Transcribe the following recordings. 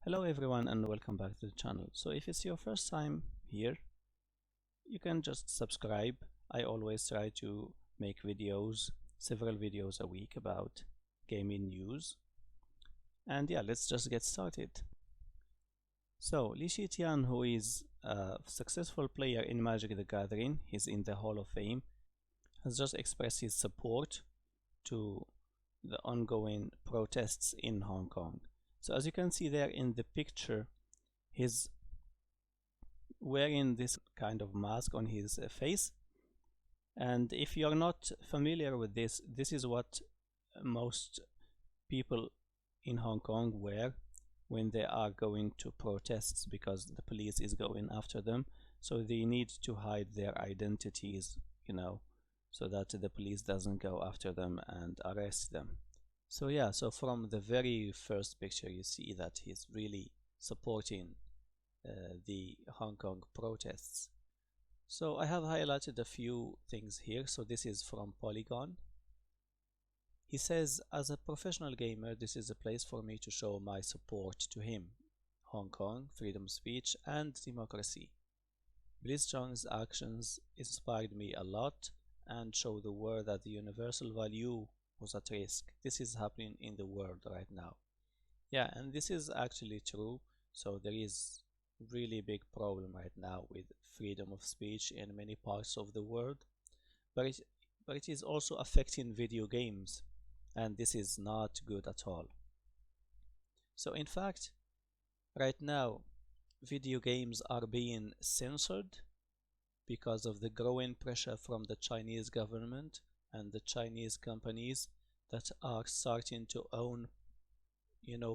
Hello everyone and welcome back to the channel. So if it's your first time here, you can just subscribe. I always try to make videos, several videos a week about gaming news. And yeah, let's just get started. So Li Tian, who is a successful player in Magic the Gathering, he's in the Hall of Fame, has just expressed his support to the ongoing protests in Hong Kong. So as you can see there in the picture, he's wearing this kind of mask on his face. And if you're not familiar with this, this is what most people in Hong Kong wear when they are going to protests because the police is going after them. So they need to hide their identities, so that the police doesn't go after them and arrest them. So yeah, so from the very first picture you see that he's really supporting the Hong Kong protests. So I have highlighted a few things here. So this is from Polygon. He says, as a professional gamer, this is a place for me to show my support to him. Hong Kong, freedom of speech and democracy. Blizzard's actions inspired me a lot and show the world that the universal value was at risk. This is happening in the world right now. Yeah, and this is actually true. So there is really big problem right now with freedom of speech in many parts of the world, but it is also affecting video games, and this is not good at all. So in fact, right now video games are being censored because of the growing pressure from the Chinese government and the Chinese companies that are starting to own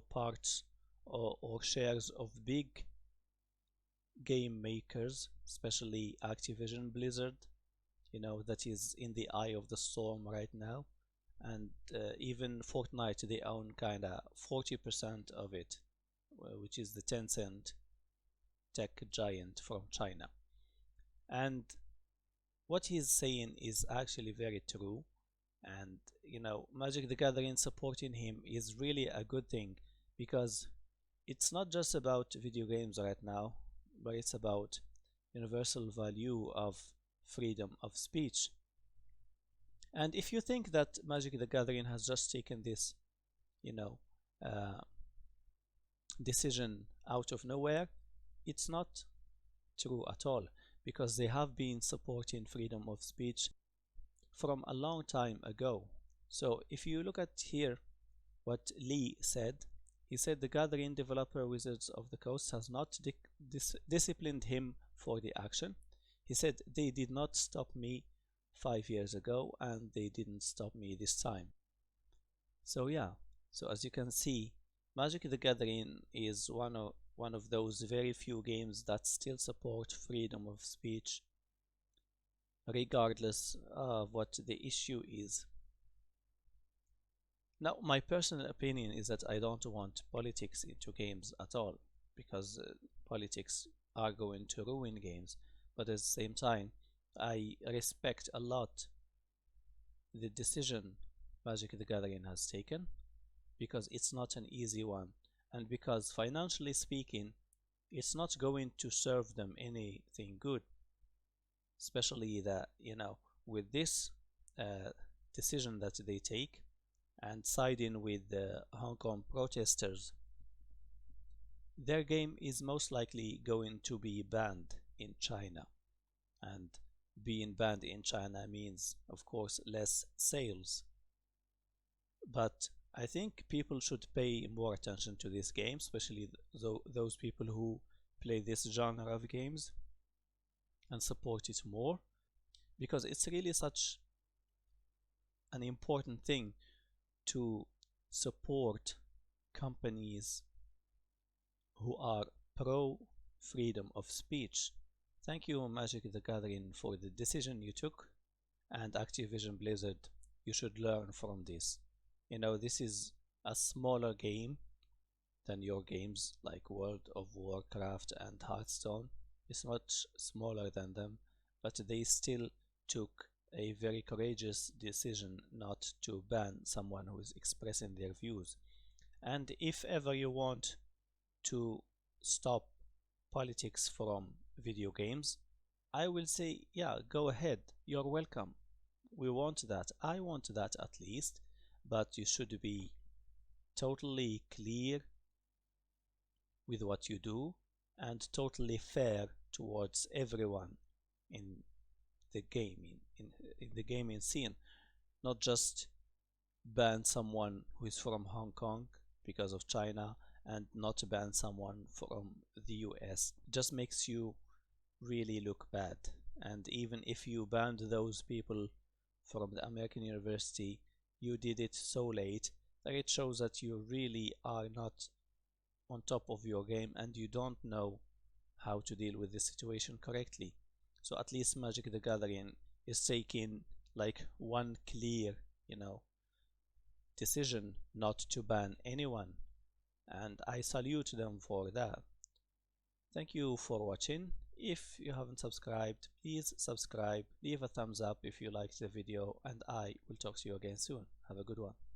parts or shares of big game makers, especially Activision Blizzard, that is in the eye of the storm right now. And even Fortnite, they own kinda 40% of it, which is the Tencent tech giant from China. And what he's saying is actually very true. And Magic the Gathering supporting him is really a good thing, because it's not just about video games right now, but it's about universal value of freedom of speech. And if you think that Magic the Gathering has just taken this decision out of nowhere, it's not true at all, because they have been supporting freedom of speech from a long time ago. So if you look at here what Lee said, he said the Gathering developer Wizards of the Coast has not disciplined him for the action. He said they did not stop me 5 years ago and they didn't stop me this time. So yeah, so as you can see, Magic the Gathering is one of those very few games that still support freedom of speech regardless of what the issue is. Now, my personal opinion is that I don't want politics into games at all, because politics are going to ruin games. But at the same time, I respect a lot the decision Magic the Gathering has taken, because it's not an easy one, and because financially speaking, it's not going to serve them anything good, especially that with this decision that they take and siding with the Hong Kong protesters, their game is most likely going to be banned in China. And being banned in China means, of course, less sales. But I think people should pay more attention to this game, especially those people who play this genre of games, and support it more, because it's really such an important thing to support companies who are pro freedom of speech. Thank you, Magic the Gathering, for the decision you took, and Activision Blizzard, you should learn from this. This is a smaller game than your games like World of Warcraft and Hearthstone. It's much smaller than them, but they still took a very courageous decision not to ban someone who is expressing their views. And if ever you want to stop politics from video games, I will say, yeah, go ahead, you're welcome. We want that. I want that at least, but you should be totally clear with what you do and totally fair towards everyone in the gaming in the gaming scene, not just ban someone who is from Hong Kong because of China and not ban someone from the US. Just makes you really look bad. And even if you banned those people from the American university, you did it so late that it shows that you really are not on top of your game and you don't know how to deal with the situation correctly. So at least Magic the Gathering is taking like one clear, decision not to ban anyone, and I salute them for that. Thank you for watching. If you haven't subscribed, please subscribe, leave a thumbs up if you liked the video, and I will talk to you again soon. Have a good one.